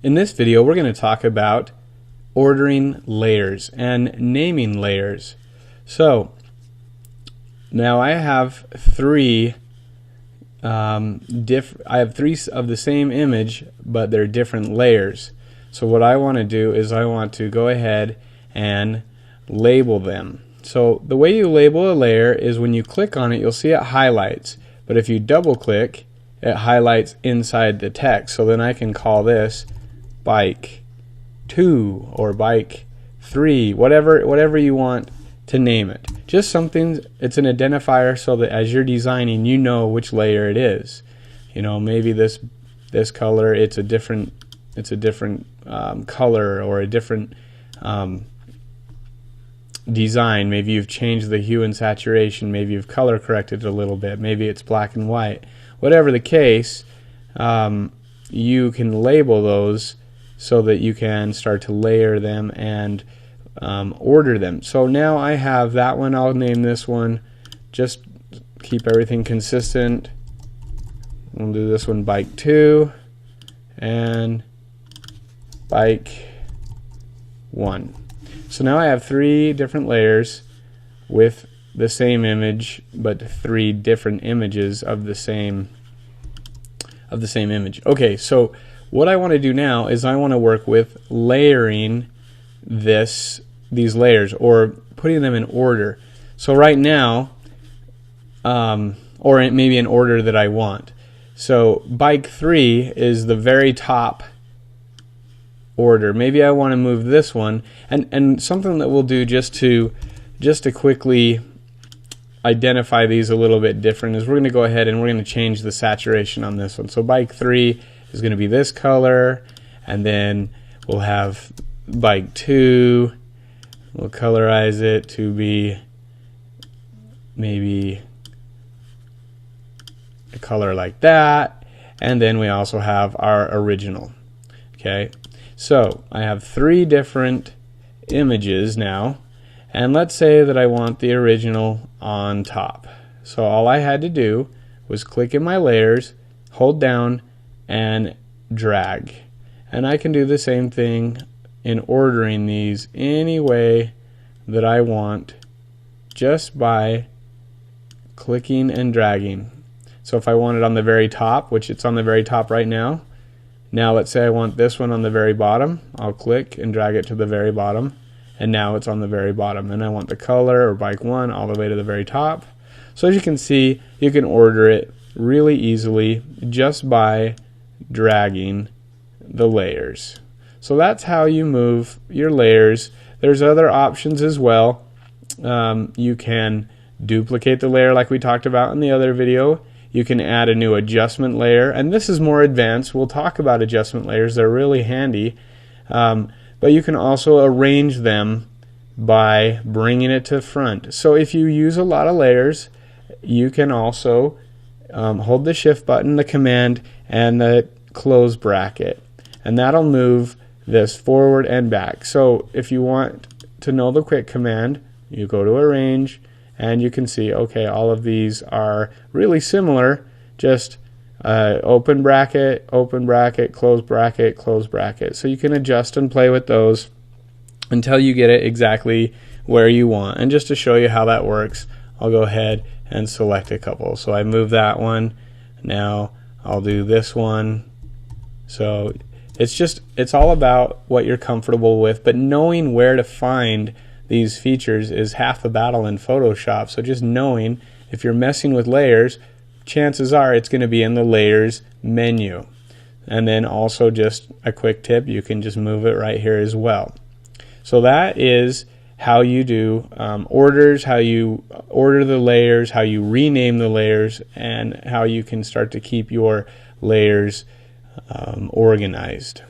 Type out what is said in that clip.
In this video, we're going to talk about ordering layers and naming layers. So now I have three of the same image, but they're different layers. So what I want to do is I want to go ahead and label them. So the way you label a layer is when you click on it, you'll see it highlights. But if you double click, it highlights inside the text. So then I can call this bike 2 or bike 3, whatever you want to name it. Just something, it's an identifier so that as you're designing, you know which layer it is. You know, maybe this color, it's a different color or a different design. Maybe you've changed the hue and saturation, maybe you've color corrected it a little bit, maybe it's black and white. Whatever the case, you can label those so that you can start to layer them and order them. So now I have that one. I'll name this one, just keep everything consistent. We'll do this one bike 2 and bike 1. So now I have 3 different layers with the same image, but 3 different images of the same image. Okay, so what I want to do now is I want to work with layering these layers, or putting them in order. So right now, or maybe in order that I want. So bike 3 is the very top order. Maybe I want to move this one, and something that we'll do just to quickly identify these a little bit different is we're going to go ahead and we're going to change the saturation on this one. So bike 3 is going to be this color, and then we'll have bike 2, we'll colorize it to be maybe a color like that, and then we also have our original. Okay, so I have 3 different images now, and let's say that I want the original on top. So all I had to do was click in my layers, hold down, and drag. And I can do the same thing in ordering these any way that I want just by clicking and dragging. So if I want it on the very top, which it's on the very top right now, now let's say I want this one on the very bottom, I'll click and drag it to the very bottom, and now it's on the very bottom. And I want the color, or bike 1, all the way to the very top. So as you can see, you can order it really easily just by dragging the layers. So that's how you move your layers. There's other options as well. You can duplicate the layer like we talked about in the other video. You can add a new adjustment layer, and this is more advanced. We'll talk about adjustment layers. They're really handy. But you can also arrange them by bringing it to front. So if you use a lot of layers, you can also hold the shift button, the command, and the close bracket, and that'll move this forward and back. So if you want to know the quick command, you go to arrange, and you can see, okay, all of these are really similar, just open bracket, close bracket, close bracket. So you can adjust and play with those until you get it exactly where you want. And just to show you how that works, I'll go ahead and select a couple. So I move that one. Now I'll do this one. So it's all about what you're comfortable with, but knowing where to find these features is half the battle in Photoshop. So just knowing if you're messing with layers, chances are it's going to be in the layers menu. And then also, just a quick tip, you can just move it right here as well. So that is how you do orders, how you order the layers, how you rename the layers, and how you can start to keep your layers organized.